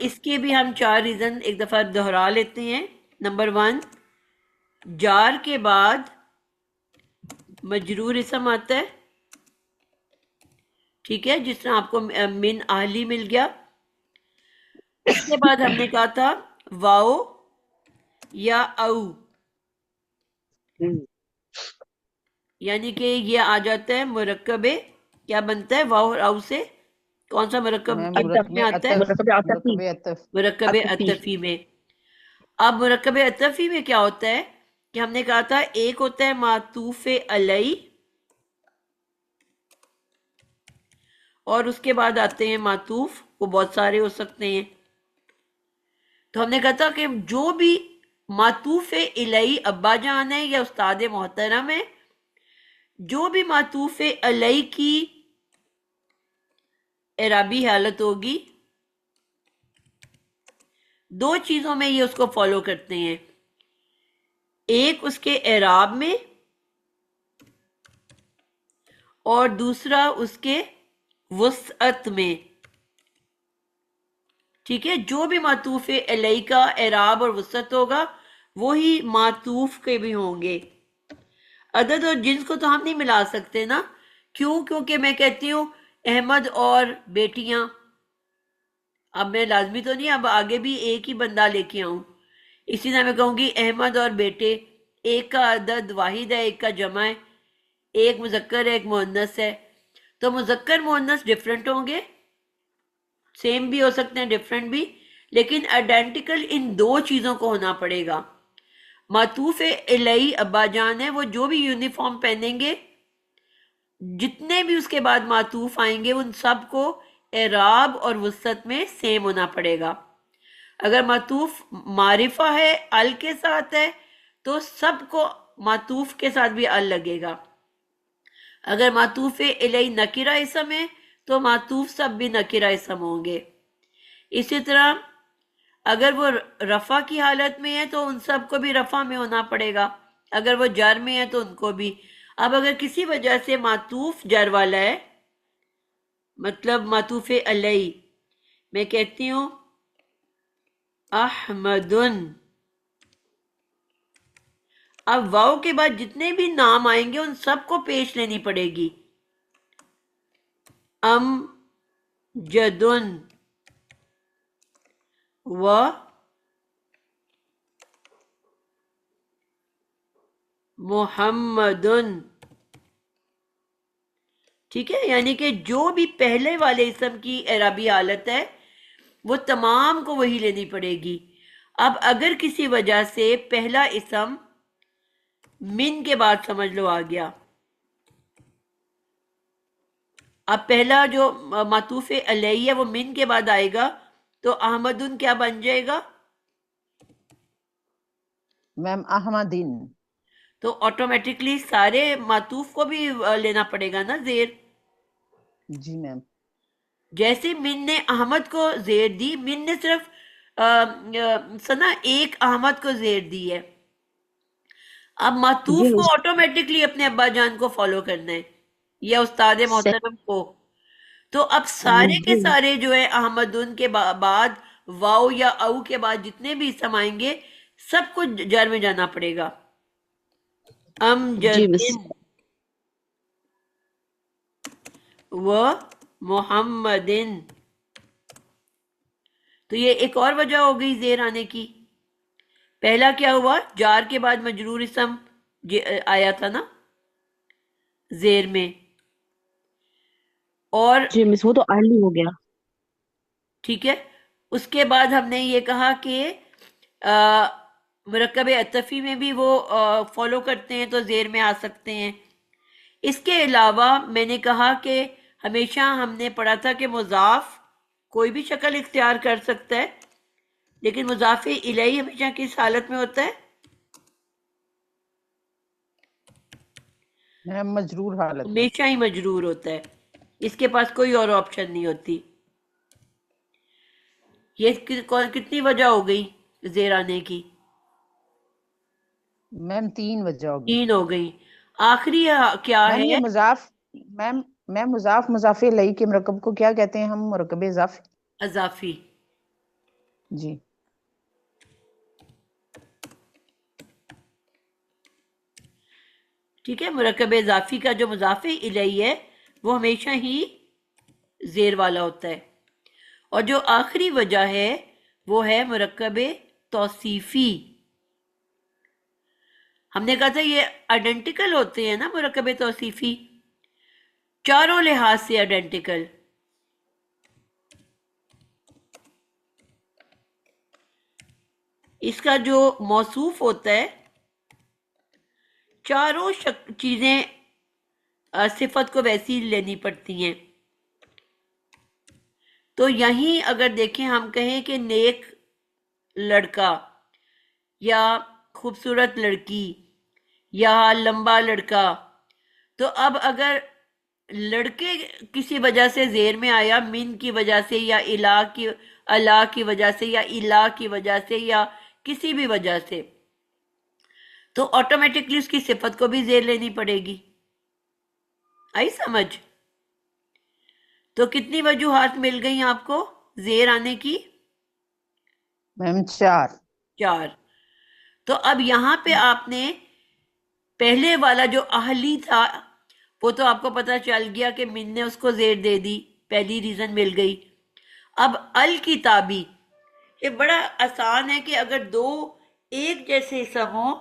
اس کے بھی ہم 4 ریزن ایک دفعہ دہرا لیتے ہیں. نمبر 1، جار کے بعد مجرور اسم آتا ہے. ٹھیک ہے، جس طرح آپ کو من اہلی مل گیا. اس کے بعد ہم نے کہا تھا واؤ یا او، یعنی کہ یہ آ جاتا ہے مرکب، کیا بنتا ہے واؤ اور او سے؟ کون سا مرکب میم کے عطف میں آتا ہے؟ مرکب عاطفی. مرکب عطف. مرکب عاطفی. عطفی میں. اب مرکب عطفی میں کیا ہوتا ہے کہ ہم نے کہا تھا ایک ہوتا ہے معطوف علیہ، اور اس کے بعد آتے ہیں معطوف، وہ بہت سارے ہو سکتے ہیں. تو ہم نے کہا تھا کہ جو بھی معطوف علیہ ابا جان ہے یا استاد محترم ہے، جو بھی معطوف علیہ کی اعرابی حالت ہوگی، 2 چیزوں میں یہ اس کو فالو کرتے ہیں. ایک اس کے اعراب میں اور دوسرا اس کے وسعت میں. ٹھیک ہے، جو بھی معطوف علیہ کا اعراب اور وسعت ہوگا وہی معطوف کے بھی ہوں گے. عدد اور جنس کو تو ہم نہیں ملا سکتے نا. کیوں؟ کیونکہ میں کہتی ہوں احمد اور بیٹیاں، اب میں لازمی تو نہیں اب آگے بھی ایک ہی بندہ لے کے آؤں. اسی طرح میں کہوں گی احمد اور بیٹے، ایک کا عدد واحد ہے، ایک کا جمع ہے، ایک مذکر ہے ایک مؤنث ہے. تو مذکر مؤنث ڈفرینٹ ہوں گے، سیم بھی ہو سکتے ہیں ڈفرینٹ بھی، لیکن آئیڈینٹیکل ان 2 چیزوں کو ہونا پڑے گا. معطوف علیہ ابا جان ہے، وہ جو بھی یونیفارم پہنیں گے، جتنے بھی اس کے بعد معطوف آئیں گے ان سب کو اعراب اور وسعت میں سیم ہونا پڑے گا. اگر معطوف معرفہ ہے، ال کے ساتھ ہے، تو سب کو معطوف کے ساتھ بھی ال لگے گا. اگر معطوف علیہ نکرہ اسم ہے تو معطوف سب بھی نکرہ اسم ہوں گے. اسی طرح اگر وہ رفع کی حالت میں ہے تو ان سب کو بھی رفع میں ہونا پڑے گا، اگر وہ جر میں ہے تو ان کو بھی۔ اب اگر کسی وجہ سے معطوف جر والا ہے، مطلب معطوف علیہ، میں کہتی ہوں احمدن، اب واؤ کے بعد جتنے بھی نام آئیں گے ان سب کو پیش لینی پڑے گی۔ ام جدن و محمدن، ٹھیک ہے، یعنی کہ جو بھی پہلے والے اسم کی اعرابی حالت ہے وہ تمام کو وہی لینی پڑے گی۔ اب اگر کسی وجہ سے پہلا اسم من کے بعد سمجھ لو آ گیا، اب پہلا جو معطوف علیہ ہے وہ من کے بعد آئے گا تو احمدن کیا بن جائے گا؟ میم احمدین۔ تو آٹومیٹکلی سارے معطوف کو بھی لینا پڑے گا نا زیر۔ جی میم۔ جیسے من نے احمد کو زیر دی، من نے صرف سنا ایک احمد کو زیر دی ہے، اب جی معطوف کو مس آٹومیٹکلی اپنے ابا جان کو فالو کرنا ہے یا استاد محترم کو، تو اب سارے کے جی سارے جو ہے احمد ان کے بعد واؤ یا او کے بعد جتنے بھی اسم آئیں گے سب کو جر میں جانا پڑے گا۔ جی مس امجدن و محمدن، تو یہ ایک اور وجہ ہو گئی زیر آنے کی۔ پہلا کیا ہوا؟ جار کے بعد مجرور اسم آیا تھا نا زیر میں، اور جی مس وہ تو ارلی ہو گیا۔ ٹھیک ہے، اس کے بعد ہم نے یہ کہا کہ مرکب عطفی میں بھی وہ فالو کرتے ہیں تو زیر میں آ سکتے ہیں۔ اس کے علاوہ میں نے کہا کہ ہمیشہ ہم نے پڑھا تھا کہ مضاف کوئی بھی شکل اختیار کر سکتا ہے، لیکن مضاف الیہ ہمیشہ کس حالت میں ہوتا ہے؟ میم مجرور حالت میں۔ ہمیشہ ہی مجرور ہوتا ہے، اس کے پاس کوئی اور آپشن نہیں ہوتی۔ یہ کتنی وجہ ہو گئی زیر آنے کی؟ میم 3 وجہ ہوگی۔ 3 ہو گئی۔ آخری کیا میم ہے؟ یہ مضاف، میم مضاف الیہ کے مرکب کو کیا کہتے ہیں ہم؟ مرکب اضافی۔ اضافی۔ جی۔ ٹھیک ہے، مرکب اضافی کا جو مضاف الیہ ہے وہ ہمیشہ ہی زیر والا ہوتا ہے، اور جو آخری وجہ ہے وہ ہے مرکب توصیفی۔ ہم نے کہا تھا یہ آئیڈینٹیکل ہوتے ہیں نا مرکب توصیفی، چاروں لحاظ سے آئیڈینٹیکل۔ اس کا جو موصوف ہوتا ہے چاروں چیزیں صفت کو ویسی لینی پڑتی ہیں۔ تو یہیں اگر دیکھیں ہم کہیں کہ نیک لڑکا یا خوبصورت لڑکی یا لمبا لڑکا، تو اب اگر لڑکے کسی وجہ سے زیر میں آیا، من کی وجہ سے یا الہ کی وجہ سے یا الہ کی وجہ سے یا کسی بھی وجہ سے، تو آٹومیٹکلی اس کی صفت کو بھی زیر لینی پڑے گی۔ آئی سمجھ؟ تو کتنی وجوہات مل گئی آپ کو زیر آنے کی؟ میم 4۔ 4۔ تو اب یہاں پہ آپ نے پہلے والا جو اہلی تھا وہ تو آپ کو پتا چل گیا کہ من نے اس کو زیر دے دی، پہلی ریزن مل گئی۔ اب الکتابی، یہ بڑا آسان ہے کہ اگر دو ایک جیسے اسم ہوں،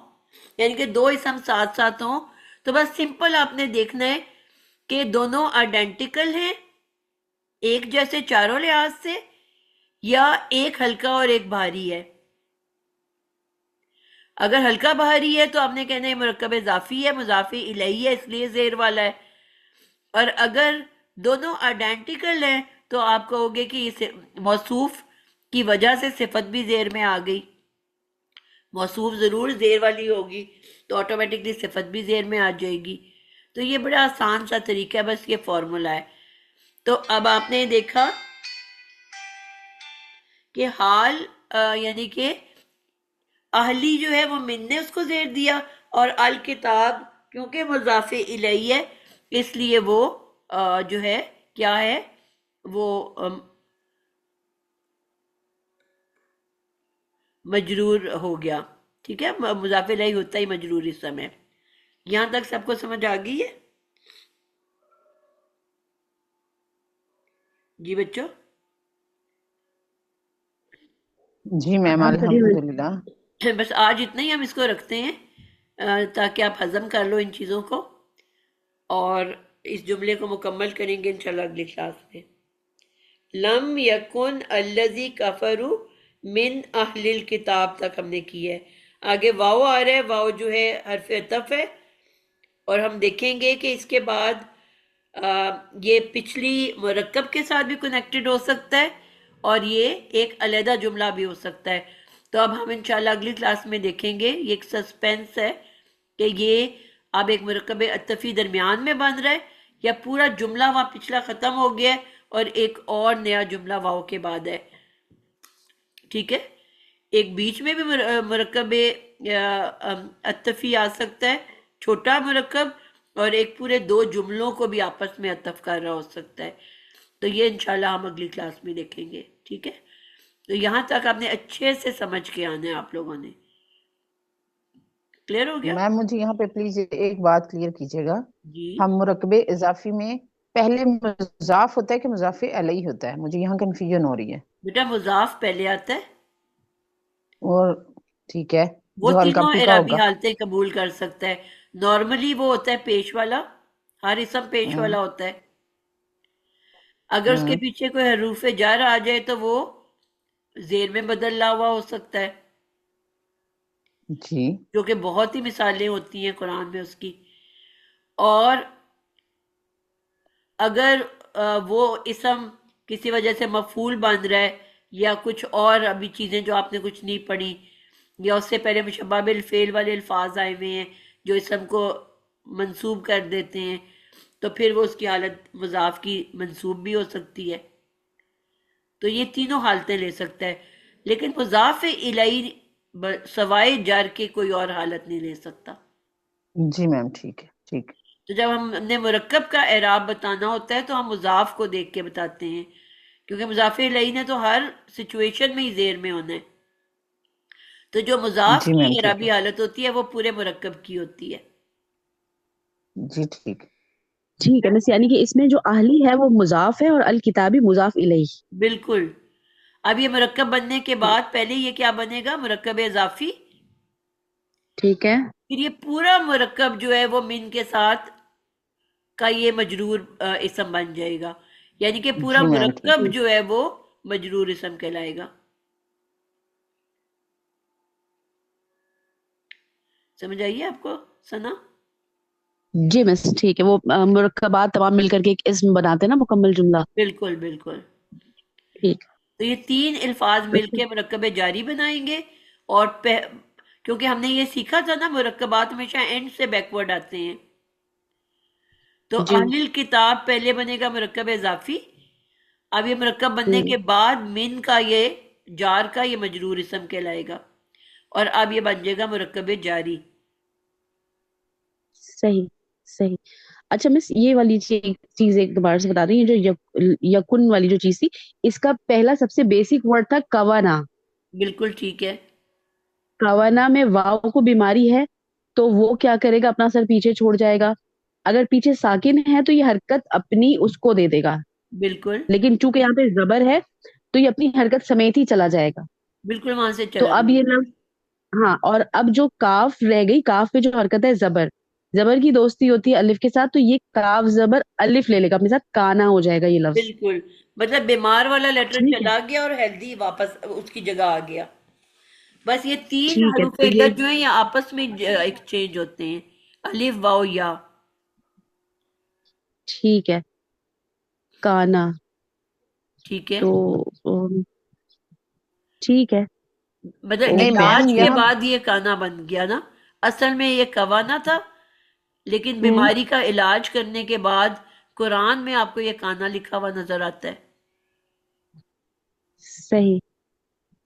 یعنی کہ دو اسم ساتھ ساتھ ہوں، تو بس سمپل آپ نے دیکھنا ہے کہ دونوں آئیڈینٹیکل ہیں ایک جیسے چاروں لحاظ سے، یا ایک ہلکا اور ایک بھاری ہے۔ اگر ہلکا بھاری ہے تو آپ نے کہنا ہے مرکب اضافی ہے، مضاف الیہ ہے اس لیے زیر والا ہے، اور اگر دونوں آئیڈینٹیکل ہیں تو آپ کہو گے کہ یہ موصوف کی وجہ سے صفت بھی زیر میں آ گئی، موصوف ضرور زیر والی ہوگی تو آٹومیٹکلی صفت بھی زیر میں آ جائے گی۔ تو یہ بڑا آسان سا طریقہ ہے، بس یہ فارمولا ہے۔ تو اب آپ نے دیکھا کہ حال یعنی کہ اہلی جو ہے وہ من نے اس کو زیر دیا، اور الکتاب کیونکہ مضاف الیہ ہے اس لیے وہ جو ہے کیا ہے، وہ مجرور ہو گیا. ٹھیک ہے، مضاف الیہ ہوتا ہی مجرور اس سمے. یہاں تک سب کو سمجھ آ گئی ہے؟ جی بچوں. جی میم ہاں پڑھی ہوئی. الحمدللہ. بس آج اتنا ہی ہم اس کو رکھتے ہیں تاکہ آپ ہضم کر لو ان چیزوں کو، اور اس جملے کو مکمل کریں گے انشاءاللہ اگلی کلاس میں. لم یکن الذی کفروا من اہل الکتاب تک ہم نے کی ہے. آگے واو آ رہا ہے، واو جو ہے حرف عطف ہے، اور ہم دیکھیں گے کہ اس کے بعد یہ پچھلی مرکب کے ساتھ بھی کنیکٹڈ ہو سکتا ہے، اور یہ ایک علیحدہ جملہ بھی ہو سکتا ہے. تو اب ہم انشاءاللہ اگلی کلاس میں دیکھیں گے. یہ ایک سسپینس ہے کہ یہ اب ایک مرکب عطفی درمیان میں بن رہا ہے، یا پورا جملہ وہاں پچھلا ختم ہو گیا ہے اور ایک اور نیا جملہ واو کے بعد ہے. ٹھیک ہے، ایک بیچ میں بھی مرکب عطفی آ سکتا ہے، چھوٹا مرکب، اور ایک پورے دو جملوں کو بھی آپس میں عطف کر رہا ہو سکتا ہے. تو یہ انشاءاللہ ہم اگلی کلاس میں دیکھیں گے. ٹھیک ہے، تو یہاں تک آپ نے اچھے سے سمجھ کے آنا ہے. آپ لوگوں نے کلیئر ہو گیا؟ میم مجھے یہاں پہ پلیز ایک بات کلیئر کیجیے گا. جی ہم مرکب اضافی میں پہلے مضاف ہوتا ہے کہ مضاف علیہ ہوتا ہے؟ مجھے یہاں کنفیوژن ہو رہی ہے. بیٹا مضاف پہلے آتا ہے، اور ٹھیک ہے، وہ جو ہلکا تینوں پھلکا اعرابی ہوگا. حالتیں قبول کر سکتا ہے. نارملی وہ ہوتا ہے پیش والا، ہر اسم پیش ہاں والا ہوتا ہے. اگر اس کے پیچھے کوئی حروف جر آ جائے تو وہ زیر میں بدلا ہوا ہو سکتا ہے، جی جو کہ بہت ہی مثالیں ہوتی ہیں قرآن میں اس کی. اور اگر وہ اسم کسی وجہ سے مفعول بن رہا ہے، یا کچھ اور ابھی چیزیں جو آپ نے کچھ نہیں پڑھی، یا اس سے پہلے مشبہ بالفعل والے الفاظ آئے ہوئے ہیں جو اسم کو منسوب کر دیتے ہیں، تو پھر وہ اس کی حالت مضاف کی منسوب بھی ہو سکتی ہے. تو یہ تینوں حالتیں لے سکتا ہے، لیکن مضاف الیہ سوائے جر کے کوئی اور حالت نہیں لے سکتا. جی میم ٹھیک ہے ٹھیک. تو جب ہم نے مرکب کا اعراب بتانا ہوتا ہے تو ہم مضاف کو دیکھ کے بتاتے ہیں، کیونکہ مضاف الیہ نے تو ہر سچویشن میں ہی زیر میں ہونا ہے. تو جو مضاف جی کی میم ٹھیک ہے. اعرابی حالت ہوتی ہے وہ پورے مرکب کی ہوتی ہے. جی ٹھیک. ٹھیک ہے مس، یعنی کہ اس میں جو اہلی ہے وہ مضاف ہے اور الکتابی مضاف الیہ. بالکل. اب یہ مرکب بننے کے بعد پہلے یہ کیا بنے گا؟ مرکب اضافی. ٹھیک ہے. پھر یہ پورا مرکب جو ہے وہ من کے ساتھ کا یہ مجرور اسم بن جائے گا، یعنی کہ پورا جی میم ٹھیک. مرکب جو ہے وہ مجرور اسم کہلائے گا. سمجھ آئیے آپ کو ثنا؟ جی مس ٹھیک ہے، وہ مرکبات تمام مل کر کے ایک اسم بناتے ہیں نا، مکمل جملہ. بالکل بالکل. ٹھیک. تو یہ تین الفاظ مل کے مرکب جاری بنائیں گے. اور کیونکہ ہم نے یہ سیکھا تھا نا، مرکبات ہمیشہ اینڈ سے بیکورڈ آتے ہیں. تو جی. اہل الکتاب پہلے بنے گا مرکب اضافی. اب یہ مرکب بننے کے بعد من کا یہ جار کا یہ مجرور اسم کہلائے گا، اور اب یہ بن جائے گا مرکب جاری. صحیح صحیح. اچھا مس، یہ والی چیز ایک دوبارہ سے بتا دیں، یہ جو یکن والی جو چیز تھی، اس کا پہلا سب سے بیسک ورڈ تھا کوانا. بالکل ٹھیک ہے. کوانا میں واو کو بیماری ہے تو وہ کیا کرے گا؟ اپنا سر پیچھے چھوڑ جائے گا. اگر پیچھے ساکن ہے تو یہ حرکت اپنی اس کو دے دے گا، بالکل لیکن چونکہ یہاں پہ زبر ہے تو یہ اپنی حرکت سمیت ہی چلا جائے گا. بالکل وہاں سے تو چلا اب جائے یہ گا. لفظ، ہاں، اور اب جو کاف رہ گئی، کاف پہ جو حرکت ہے زبر، زبر کی دوستی ہوتی ہے الف کے ساتھ، تو یہ کاف زبر الف لے لے گا اپنے ساتھ، کانا ہو جائے گا یہ لفظ. بالکل، مطلب بیمار والا لیٹر ٹھیک ہے. چلا گیا اور ہیلدی واپس اس کی جگہ آ گیا. بس یہ تین ٹھیک ہے حروف تو یہ علت جو ہیں یہ آپس میں ایکسچینج ہوتے ہیں، الف واو یا. ٹھیک ہے. کانا. ٹھیک ہے، تو ٹھیک ہے. مطلب نہیں علاج میم کے یہاں بعد یہ کانا بن گیا نا. اصل میں یہ کوانا تھا، لیکن ہوں. بیماری کا علاج کرنے کے بعد قرآن میں آپ کو یہ کانا لکھا ہوا نظر آتا ہے. صحیح.